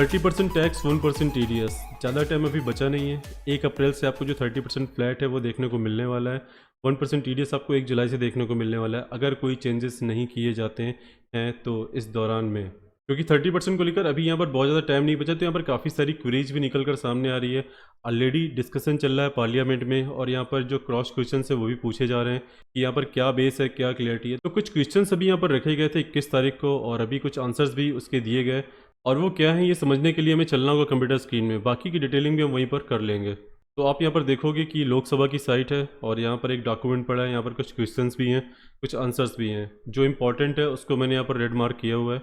30% tax, 1% TDS। ज़्यादा time अभी बचा नहीं है। 1 अप्रैल से आपको जो 30% फ्लैट है वो देखने को मिलने वाला है। 1% TDS आपको 1 जुलाई से देखने को मिलने वाला है, अगर कोई चेंजेस नहीं किए जाते हैं तो इस दौरान में। क्योंकि 30% को लेकर अभी यहाँ पर बहुत ज़्यादा टाइम नहीं बचा, तो यहाँ पर काफ़ी सारी क्वेरीज भी निकल कर सामने आ रही है। ऑलरेडी डिस्कशन चल रहा है पार्लियामेंट में, और यहाँ पर जो क्रॉस क्वेश्चन है वो भी पूछे जा रहे हैं कि यहाँ पर क्या बेस है, क्या क्लियरिटी है। तो कुछ क्वेश्चन अभी यहाँ पर रखे गए थे 21 तारीख को, और अभी कुछ आंसर्स भी उसके दिए गए, और वो क्या है ये समझने के लिए हमें चलना होगा कंप्यूटर स्क्रीन में। बाकी की डिटेलिंग भी हम वहीं पर कर लेंगे। तो आप यहाँ पर देखोगे कि लोकसभा की साइट है, और यहाँ पर एक डॉक्यूमेंट पड़ा है, यहाँ पर कुछ क्वेश्चंस भी हैं, कुछ आंसर्स भी हैं। जो इंपॉर्टेंट है उसको मैंने यहाँ पर रेड मार्क किया हुआ है।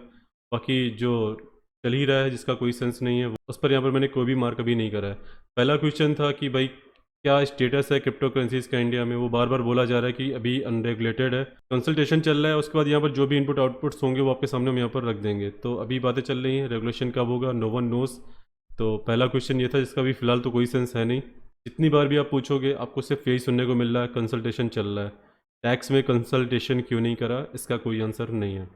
बाकी जो चल ही रहा है जिसका कोई सेंस नहीं है उस पर यहाँ पर मैंने कोई भी मार्क अभी नहीं करा है। पहला क्वेश्चन था कि भाई क्या स्टेटस है क्रिप्टो करेंसीज का इंडिया में। वो बार बार बोला जा रहा है कि अभी अनरेगुलेटेड है, कंसल्टेशन चल रहा है। उसके बाद यहाँ पर जो भी इनपुट आउटपुट्स होंगे वो आपके सामने हम यहाँ पर रख देंगे। तो अभी बातें चल रही हैं, रेगुलेशन कब होगा, नो वन नोस। तो पहला क्वेश्चन ये था जिसका भी फिलहाल तो कोई सेंस है नहीं। जितनी बार भी आप पूछोगे आपको सिर्फ यही सुनने को मिल रहा है, कंसल्टेशन चल रहा है। टैक्स में कंसल्टेशन क्यों नहीं करा, इसका कोई आंसर नहीं है।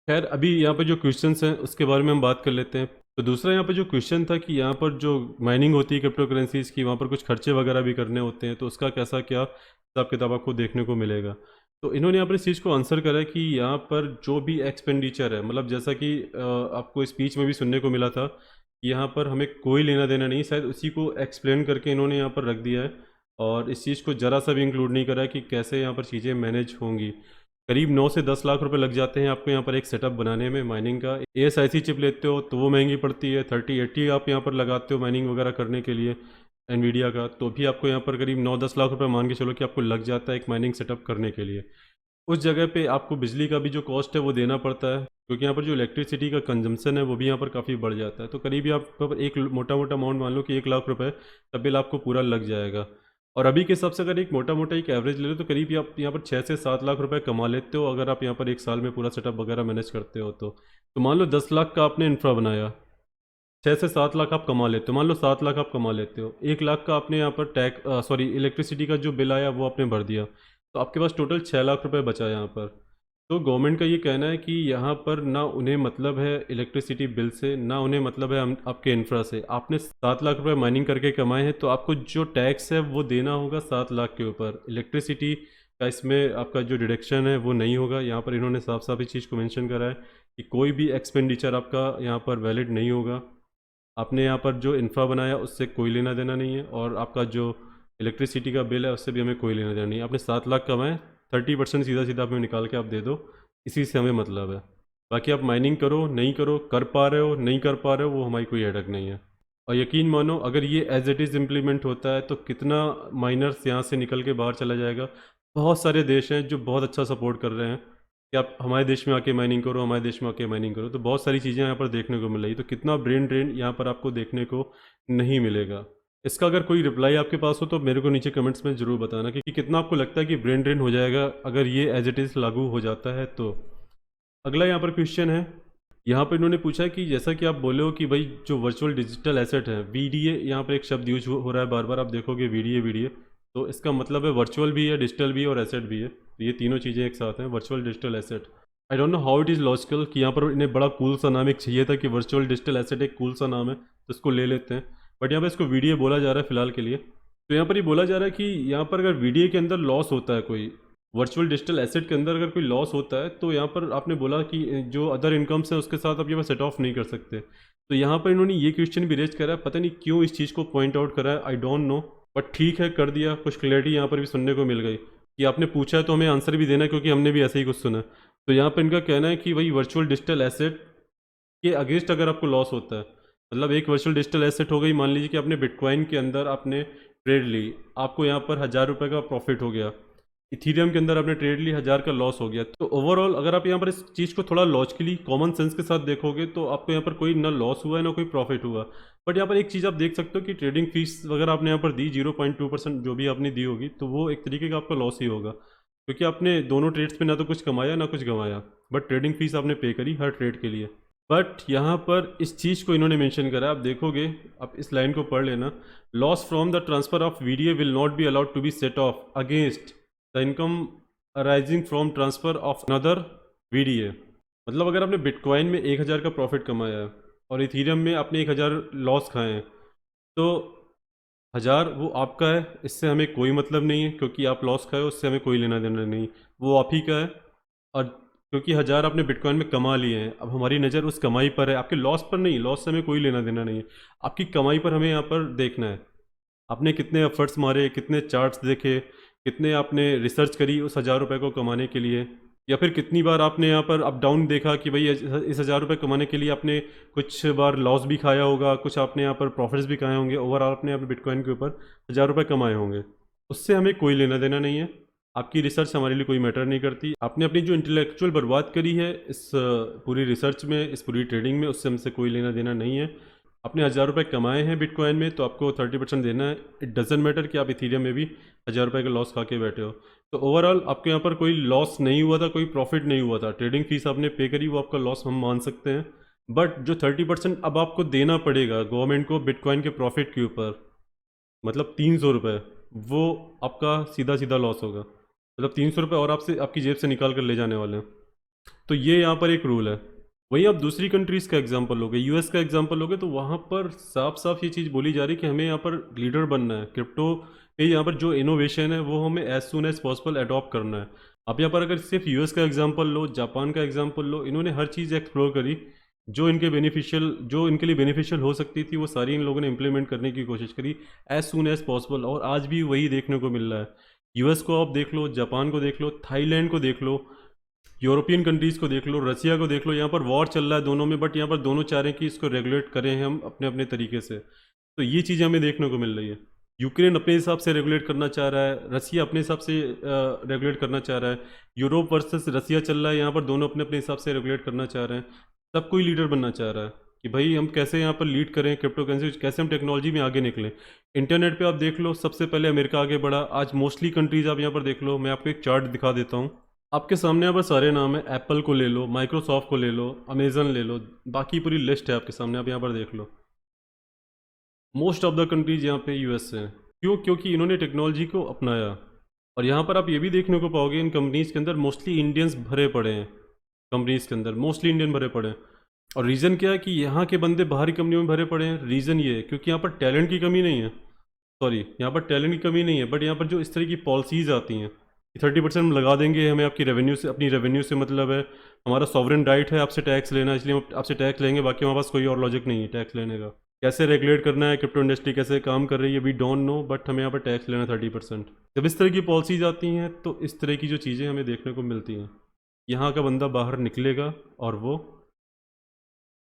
खैर अभी यहाँ पर जो क्वेश्चंस हैं उसके बारे में हम बात कर लेते हैं। तो दूसरा यहाँ पर जो क्वेश्चन था कि यहाँ पर जो माइनिंग होती है क्रिप्टो करेंसीज़ की, वहाँ पर कुछ खर्चे वगैरह भी करने होते हैं, तो उसका कैसा क्या हिसाब किताब आपको देखने को मिलेगा। तो इन्होंने यहाँ पर इस चीज़ को आंसर करा है कि यहाँ पर जो भी एक्सपेंडिचर है, मतलब जैसा कि आपको स्पीच में भी सुनने को मिला था कि यहाँ पर हमें कोई लेना देना नहीं, शायद उसी को एक्सप्लेन करके इन्होंने यहाँ पर रख दिया है, और इस चीज़ को ज़रा सा भी इंक्लूड नहीं करा है कि कैसे यहाँ पर चीज़ें मैनेज होंगी। करीब 9 से 10 लाख रुपए लग जाते हैं आपको यहाँ पर एक सेटअप बनाने में माइनिंग का। ASIC चिप लेते हो तो वो महंगी पड़ती है, 30-80 आप यहाँ पर लगाते हो माइनिंग वगैरह करने के लिए एनवीडिया का, तो भी आपको यहाँ पर करीब 9-10 लाख रुपए मान के चलो कि आपको लग जाता है एक माइनिंग सेटअप करने के लिए। उस जगह पे आपको बिजली का भी जो कॉस्ट है वो देना पड़ता है, क्योंकि यहाँ पर जो इलेक्ट्रिसिटी का कंजम्पशन है वो भी यहाँ पर काफ़ी बढ़ जाता है। तो करीब आप पर एक मोटा मोटा अमाउंट मान लो कि 1 लाख रुपए का बिल आपको पूरा लग जाएगा। और अभी के हिसाब से अगर एक मोटा मोटा एक एवरेज ले लो तो करीब आप यहाँ पर 6 से 7 लाख रुपए कमा लेते हो, अगर आप यहाँ पर एक साल में पूरा सेटअप वगैरह मैनेज करते हो तो मान लो 10 लाख का आपने इंफ्रा बनाया, 6 से 7 लाख आप कमा लेते हो, मान लो 7 लाख आप कमा लेते हो, 1 लाख का आपने यहाँ पर इलेक्ट्रिसिटी का जो बिल आया वो आपने भर दिया, तो आपके पास टोटल 6 लाख रुपए बचा यहाँ पर। तो गवर्नमेंट का ये कहना है कि यहाँ पर ना उन्हें मतलब है इलेक्ट्रिसिटी बिल से, ना उन्हें मतलब है आपके इंफ्रा से। आपने 7 लाख रुपए माइनिंग करके कमाए हैं, तो आपको जो टैक्स है वो देना होगा 7 लाख के ऊपर। इलेक्ट्रिसिटी का इसमें आपका जो डिडक्शन है वो नहीं होगा। यहाँ पर इन्होंने साफ साफ इस चीज़ को मेंशन करा है कि कोई भी एक्सपेंडिचर आपका यहाँ पर वैलिड नहीं होगा। आपने यहाँ पर जो इंफ्रा बनाया उससे कोई लेना देना नहीं है, और आपका जो इलेक्ट्रिसिटी का बिल है उससे भी हमें कोई लेना देना नहीं है। आपने 7 लाख कमाए, 30% सीधा सीधा हमें निकाल के आप दे दो, इसी से हमें मतलब है। बाकी आप माइनिंग करो नहीं करो, कर पा रहे हो नहीं कर पा रहे हो, वो हमारी कोई हेडक नहीं है। और यकीन मानो अगर ये एज इट इज़ इम्प्लीमेंट होता है तो कितना माइनर्स यहाँ से निकल के बाहर चला जाएगा। बहुत सारे देश हैं जो बहुत अच्छा सपोर्ट कर रहे हैं कि आप हमारे देश में आके माइनिंग करो, हमारे देश में आके माइनिंग करो। तो बहुत सारी चीज़ें यहाँ पर देखने को मिल रही, तो कितना ब्रेन ड्रेन यहाँ पर आपको देखने को नहीं मिलेगा। इसका अगर कोई रिप्लाई आपके पास हो तो मेरे को नीचे कमेंट्स में ज़रूर बताना कि कितना आपको लगता है कि ब्रेन ड्रेन हो जाएगा अगर ये एज इट इज़ लागू हो जाता है तो। अगला यहाँ पर क्वेश्चन है, यहाँ पर इन्होंने पूछा है कि जैसा कि आप बोले हो कि भाई जो वर्चुअल डिजिटल एसेट है VDA, यहाँ पर एक शब्द यूज हो रहा है बार बार, आप देखोगे VDA, तो इसका मतलब है वर्चुअल भी है, डिजिटल भी है और एसेट भी है। तो ये तीनों चीज़ें एक साथ हैं, virtual digital asset. I don't know how it is logical कि यहाँ पर इन्हें बड़ा कूल सा नाम एक चाहिए था कि वर्चुअल डिजिटल एसेट एक कूल सा नाम है तो इसको ले लेते हैं, बट यहाँ पर इसको VDA बोला जा रहा है फिलहाल के लिए। तो यहाँ पर ये बोला जा रहा है कि यहाँ पर अगर VDA के अंदर लॉस होता है, कोई वर्चुअल डिजिटल एसेट के अंदर अगर कोई लॉस होता है, तो यहाँ पर आपने बोला कि जो अदर इनकम्स है उसके साथ आप ये सेट ऑफ नहीं कर सकते। तो यहाँ पर इन्होंने ये क्वेश्चन भी रेज करा है, पता नहीं क्यों इस चीज़ को पॉइंट आउट करा है, आई डोंट नो, बट ठीक है कर दिया। कुछ क्लैरिटी यहाँ पर भी सुनने को मिल गई कि आपने पूछा है तो हमें आंसर भी देना है, क्योंकि हमने भी ऐसे ही कुछ सुना। तो यहाँ पर इनका कहना है कि भाई वर्चुअल डिजिटल एसेट के अगेंस्ट अगर आपको लॉस होता है, मतलब एक वर्चुअल डिजिटल एसेट हो गई, मान लीजिए कि आपने बिटकॉइन के अंदर आपने ट्रेड ली, आपको यहाँ पर 1000 रुपये का प्रॉफिट हो गया। इथीरियम के अंदर आपने ट्रेड ली, 1000 का लॉस हो गया। तो ओवरऑल अगर आप यहाँ पर इस चीज़ को थोड़ा लॉजिकली कॉमन सेंस के साथ देखोगे तो आपको यहाँ पर कोई ना लॉस हुआ है ना कोई प्रॉफिट हुआ। बट यहाँ पर एक चीज़ आप देख सकते हो कि ट्रेडिंग फीस वगैरह आपने यहाँ पर दी 0.2% जो भी आपने दी होगी, तो वो एक तरीके का आपका लॉस ही होगा, क्योंकि आपने दोनों ट्रेड्स पे ना तो कुछ कमाया ना कुछ गंवाया, बट ट्रेडिंग फीस आपने पे करी हर ट्रेड के लिए। बट यहाँ पर इस चीज़ को इन्होंने मेंशन करा, आप देखोगे, आप इस लाइन को पढ़ लेना, loss from the transfer of VDA will not be allowed to be set off against the income arising from transfer of another VDA। मतलब अगर आपने बिटकॉइन में 1000 का प्रॉफिट कमाया है, और इथीरियम में आपने 1000 लॉस खाए हैं, तो 1000 वो आपका है, इससे हमें कोई मतलब नहीं है, क्योंकि आप लॉस खाए हो उससे हमें कोई लेना देना नहीं, वो आप ही का है। और क्योंकि 1000 आपने बिटकॉइन में कमा लिए हैं, अब हमारी नज़र उस कमाई पर है, आपके लॉस पर नहीं, लॉस से हमें कोई लेना देना नहीं है, आपकी कमाई पर हमें यहाँ पर देखना है। आपने कितने एफर्ट्स मारे, कितने चार्ट्स देखे, कितने आपने रिसर्च करी उस 1000 रुपये को कमाने के लिए, या फिर कितनी बार आपने यहाँ पर अप डाउन देखा कि भाई इस 1000 रुपये कमाने के लिए आपने कुछ बार लॉस भी खाया होगा, कुछ आपने यहाँ पर प्रॉफिट्स भी खाए होंगे, ओवरऑल आपने अपने बिटकॉइन के ऊपर 1000 रुपये कमाए होंगे। उससे हमें कोई लेना देना नहीं है, आपकी रिसर्च हमारे लिए कोई मैटर नहीं करती। आपने अपनी जो इंटेलेक्चुअल बर्बाद करी है इस पूरी रिसर्च में, इस पूरी ट्रेडिंग में, उससे हमसे कोई लेना देना नहीं है। आपने 1000 रुपये कमाए हैं बिटकॉइन में, तो आपको 30% देना है। इट डजेंट मैटर कि आप इथीरियम में भी 1000 रुपये का लॉस खा के बैठे हो। तो ओवरऑल आपके यहाँ पर कोई लॉस नहीं हुआ था, कोई प्रॉफिट नहीं हुआ था, ट्रेडिंग फीस आपने पे करी, वो आपका लॉस हम मान सकते हैं। बट जो 30% अब आपको देना पड़ेगा गवर्नमेंट को बिटकॉइन के प्रॉफिट के ऊपर, मतलब 300 रुपये, वो आपका सीधा सीधा लॉस होगा। मतलब 300 रुपये और आपसे आपकी जेब से निकाल कर ले जाने वाले हैं। तो ये यहाँ पर एक रूल है। वहीं आप दूसरी कंट्रीज़ का एग्जांपल लोगे, यूएस का एग्जांपल लोगे, तो वहाँ पर साफ साफ ये चीज़ बोली जा रही है कि हमें यहाँ पर लीडर बनना है क्रिप्टो पे, यहाँ पर जो इनोवेशन है वो हमें as soon as possible adopt करना है। आप यहाँ पर अगर सिर्फ यूएस का एग्जांपल लो, जापान का एग्जांपल लो, इन्होंने हर चीज़ एक्सप्लोर करी जो इनके लिए बेनिफिशियल हो सकती थी, वो सारी इन लोगों ने इम्प्लीमेंट करने की कोशिश करी एज सुन एज पॉसिबल, और आज भी वही देखने को मिल रहा है। यूएस को आप देख लो, जापान को देख लो, थाईलैंड को देख लो, यूरोपियन कंट्रीज़ को देख लो, रसिया को देख लो, यहाँ पर वॉर चल रहा है दोनों में, बट यहाँ पर दोनों चाह रहे हैं कि इसको रेगुलेट करें हम अपने अपने तरीके से। तो ये चीज़ें हमें देखने को मिल रही है। यूक्रेन अपने हिसाब से रेगुलेट करना चाह रहा है, रसिया अपने हिसाब से रेगुलेट करना चाह रहा है, यूरोप वर्सेस रसिया चल रहा है, यहाँ पर दोनों अपने अपने हिसाब से रेगुलेट करना चाह रहे हैं। सब कोई लीडर बनना चाह रहा है कि भाई हम कैसे यहाँ पर लीड करें क्रिप्टो करेंसी, कैसे हम टेक्नोलॉजी में आगे निकलें। इंटरनेट पे आप देख लो, सबसे पहले अमेरिका आगे बढ़ा, आज मोस्टली कंट्रीज आप यहाँ पर देख लो। मैं आपको एक चार्ट दिखा देता हूँ, आपके सामने यहाँ पर सारे नाम है, एप्पल को ले लो, माइक्रोसॉफ्ट को ले लो, अमेजन ले लो, बाकी पूरी लिस्ट है आपके सामने, आप यहाँ पर देख लो। मोस्ट ऑफ द कंट्रीज यहाँ पे यूएस से हैं। क्यों? क्योंकि इन्होंने टेक्नोलॉजी को अपनाया। और यहाँ पर आप ये भी देखने को पाओगे इन कंपनीज़ के अंदर मोस्टली इंडियंस भरे पड़े हैं, कंपनीज़ के अंदर मोस्टली इंडियन भरे पड़े हैं। और रीज़न क्या है कि यहाँ के बंदे बाहरी कंपनियों में भरे पड़े हैं? रीज़न ये है क्योंकि यहाँ पर टैलेंट की कमी नहीं है, सॉरी यहाँ पर टैलेंट की कमी नहीं है, बट यहाँ पर जो इस तरह की पॉलिसीज़ आती हैं कि 30% हम लगा देंगे, हमें आपकी रेवेन्यू से, अपनी रेवेन्यू से मतलब है, हमारा सॉवरेन राइट है आपसे टैक्स लेना, इसलिए हम आपसे टैक्स लेंगे, बाकी हमारे पास कोई और लॉजिक नहीं है टैक्स लेने का। कैसे रेगुलेट करना है, क्रिप्टो इंडस्ट्री कैसे काम कर रही है, वी डोंट नो, बट हमें यहाँ पर टैक्स लेना 30%। जब इस तरह की पॉलिसीज आती हैं तो इस तरह की जो चीज़ें हमें देखने को मिलती हैं, यहाँ का बंदा बाहर निकलेगा और वो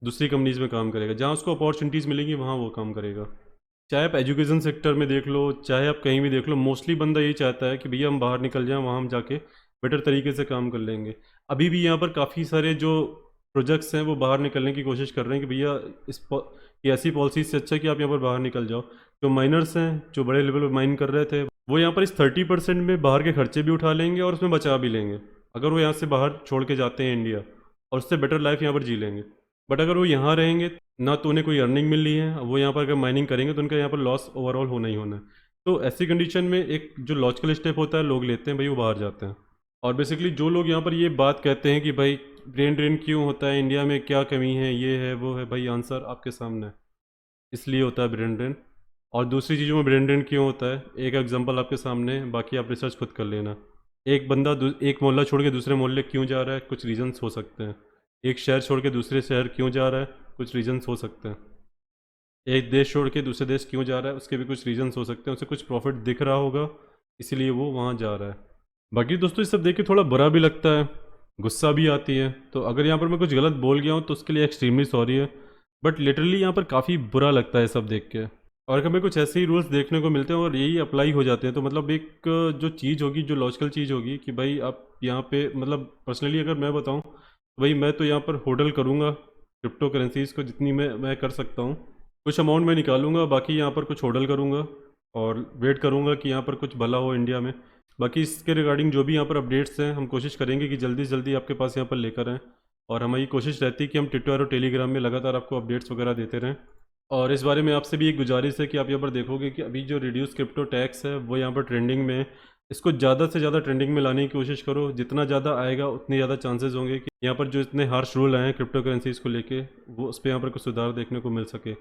दूसरी कंपनीज़ में काम करेगा, जहाँ उसको अपॉर्चुनिटीज़ मिलेंगी वहाँ वो काम करेगा। चाहे आप एजुकेशन सेक्टर में देख लो, चाहे आप कहीं भी देख लो, मोस्टली बंदा यही चाहता है कि भैया हम बाहर निकल जाएं, वहाँ हम जाके बेटर तरीके से काम कर लेंगे। अभी भी यहाँ पर काफ़ी सारे जो प्रोजेक्ट्स हैं वो बाहर निकलने की कोशिश कर रहे हैं कि भैया ये ऐसी पॉलिसी से अच्छा कि आप यहाँ पर बाहर निकल जाओ। जो माइनर्स हैं, जो बड़े लेवल पर माइन कर रहे थे, वो यहाँ पर इस 30% में बाहर के खर्चे भी उठा लेंगे और उसमें बचा भी लेंगे, अगर वो यहाँ से बाहर छोड़ के जाते हैं इंडिया, और उससे बेटर लाइफ यहाँ पर जी लेंगे। बट अगर वो यहाँ रहेंगे ना तो उन्हें कोई अर्निंग मिल रही है, वो यहाँ पर अगर माइनिंग करेंगे तो उनका यहाँ पर लॉस ओवरऑल होना ही होना है। तो ऐसी कंडीशन में एक जो लॉजिकल स्टेप होता है, लोग लेते हैं भाई, वो बाहर जाते हैं। और बेसिकली जो लोग यहाँ पर ये बात कहते हैं कि भाई ब्रेन ड्रेन क्यों होता है इंडिया में, क्या कमी है, ये है वो है, भाई आंसर आपके सामने है, इसलिए होता है ब्रेन ड्रेन। और दूसरी चीज़ों में ब्रेन ड्रेन क्यों होता है, एक एग्जांपल आपके सामने है, बाकी आप रिसर्च खुद कर लेना। एक बंदा एक मोहल्ला छोड़ के दूसरे मोहल्ले क्यों जा रहा है, कुछ रीजंस हो सकते हैं। एक शहर छोड़ के दूसरे शहर क्यों जा रहा है, कुछ रीजंस हो सकते हैं। एक देश छोड़ के दूसरे देश क्यों जा रहा है, उसके भी कुछ रीजंस हो सकते हैं, उसे कुछ प्रॉफिट दिख रहा होगा इसीलिए वो वहाँ जा रहा है। बाकी दोस्तों ये सब देख के थोड़ा बुरा भी लगता है, गुस्सा भी आती है, तो अगर यहाँ पर मैं कुछ गलत बोल गया हूँ तो उसके लिए एक्सट्रीमली सॉरी है, बट लिटरली यहाँ पर काफ़ी बुरा लगता है सब देख के। और अगर हमें कुछ ऐसे ही रूल्स देखने को मिलते हैं और यही अप्लाई हो जाते हैं, तो मतलब एक जो चीज़ होगी, जो लॉजिकल चीज़ होगी कि भाई आप यहाँ पे, मतलब पर्सनली अगर मैं बताऊँ तो भाई मैं तो यहाँ पर होल्ड करूँगा क्रिप्टो करेंसीज़ को, जितनी मैं कर सकता हूँ, कुछ अमाउंट मैं निकालूंगा, बाकी यहाँ पर कुछ होल्ड करूँगा और वेट करूँगा कि यहाँ पर कुछ भला हो इंडिया में। बाकी इसके रिगार्डिंग जो भी यहाँ पर अपडेट्स हैं, हम कोशिश करेंगे कि जल्दी से जल्दी आपके पास यहाँ पर लेकर आएँ, और हमारी कोशिश रहती है कि हम ट्विटर और टेलीग्राम में लगातार आपको अपडेट्स वगैरह देते रहें। और इस बारे में आपसे भी एक गुजारिश है कि आप यहाँ पर देखोगे कि अभी जो रिड्यूस क्रिप्टो टैक्स है वो यहाँ पर ट्रेंडिंग में है। इसको ज़्यादा से ज़्यादा ट्रेंडिंग में लाने की कोशिश करो। जितना ज़्यादा आएगा उतने ज़्यादा चांसेस होंगे कि यहाँ पर जो इतने हार्श रूल आए हैं क्रिप्टो करेंसीज़ को लेके, वो उस पे यहाँ पर कुछ सुधार देखने को मिल सके।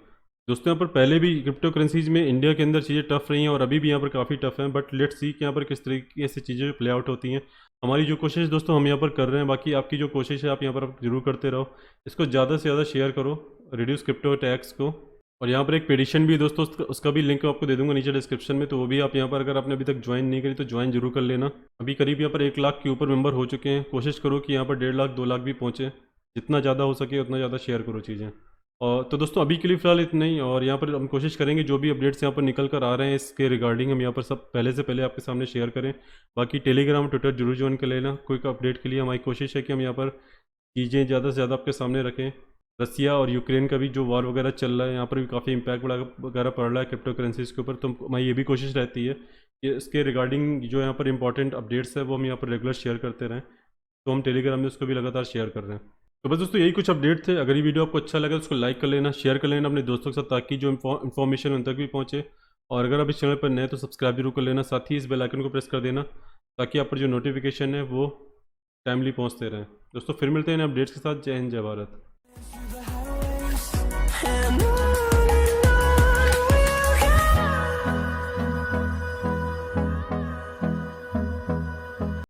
दोस्तों यहाँ पर पहले भी क्रिप्टो करेंसीज़ में इंडिया के अंदर चीज़ें टफ रही हैं और अभी भी यहाँ पर काफ़ी टफ हैं, बट लेट्स सी कि यहाँ पर किस तरीके से चीज़ें प्ले आउट होती हैं। हमारी जो कोशिश दोस्तों हम यहाँ पर कर रहे हैं, बाकी आपकी जो कोशिश है आप यहाँ पर आप जरूर करते रहो। इसको ज़्यादा से ज़्यादा शेयर करो, रिड्यूस क्रिप्टो टैक्स को। और यहाँ पर एक पेटिशन भी है दोस्तों, उसका भी लिंक आपको दे दूंगा नीचे डिस्क्रिप्शन में, तो वो भी आप यहाँ पर अगर आपने अभी तक ज्वाइन नहीं करी तो ज्वाइन जरूर कर लेना। अभी करीब यहाँ पर 1 लाख के ऊपर मेंबर हो चुके हैं। कोशिश करो कि यहाँ पर 1.5 लाख 2 लाख भी पहुँचे। जितना ज़्यादा हो सके उतना ज़्यादा शेयर करो चीज़ें। और तो दोस्तों अभी के लिए फ़िलहाल इतना ही, और यहाँ पर हम कोशिश करेंगे जो भी अपडेट्स यहाँ पर निकल कर आ रहे हैं इसके रिगार्डिंग हम यहाँ पर सब पहले से पहले आपके सामने शेयर करें। बाकी टेलीग्राम ट्विटर जरूर ज्वाइन कर लेना क्विक अपडेट के लिए। हमारी कोशिश है कि हम यहाँ पर चीज़ें ज़्यादा से ज़्यादा आपके सामने रखें। रसिया और यूक्रेन का भी जो वॉर वगैरह चल रहा है, यहाँ पर भी काफ़ी इम्पैक्ट वगैरह पड़ रहा है क्रिप्टो करेंसीज़ के ऊपर, तो हमारी ये भी कोशिश रहती है कि इसके रिगार्डिंग जो यहाँ पर इंपॉर्टेंट अपडेट्स है वो हम यहाँ पर रेगुलर शेयर करते रहें। तो हम टेलीग्राम में उसको भी लगातार शेयर कर रहे हैं। तो बस दोस्तों यही कुछ अपडेट थे। अगर ये वीडियो आपको अच्छा लगा तो उसको लाइक कर लेना, शेयर कर लेना अपने दोस्तों के साथ, ताकि जो इन्फॉर्मेशन उन तक भी पहुँचे। और अगर आप इस चैनल पर नए तो सब्सक्राइब जरूर कर लेना, साथ ही इस बेल आइकन को प्रेस कर देना ताकि आप पर जो नोटिफिकेशन है वो टाइमली पहुँचते रहें। दोस्तों फिर मिलते हैं अपडेट्स के साथ। जय हिंद, जय भारत। And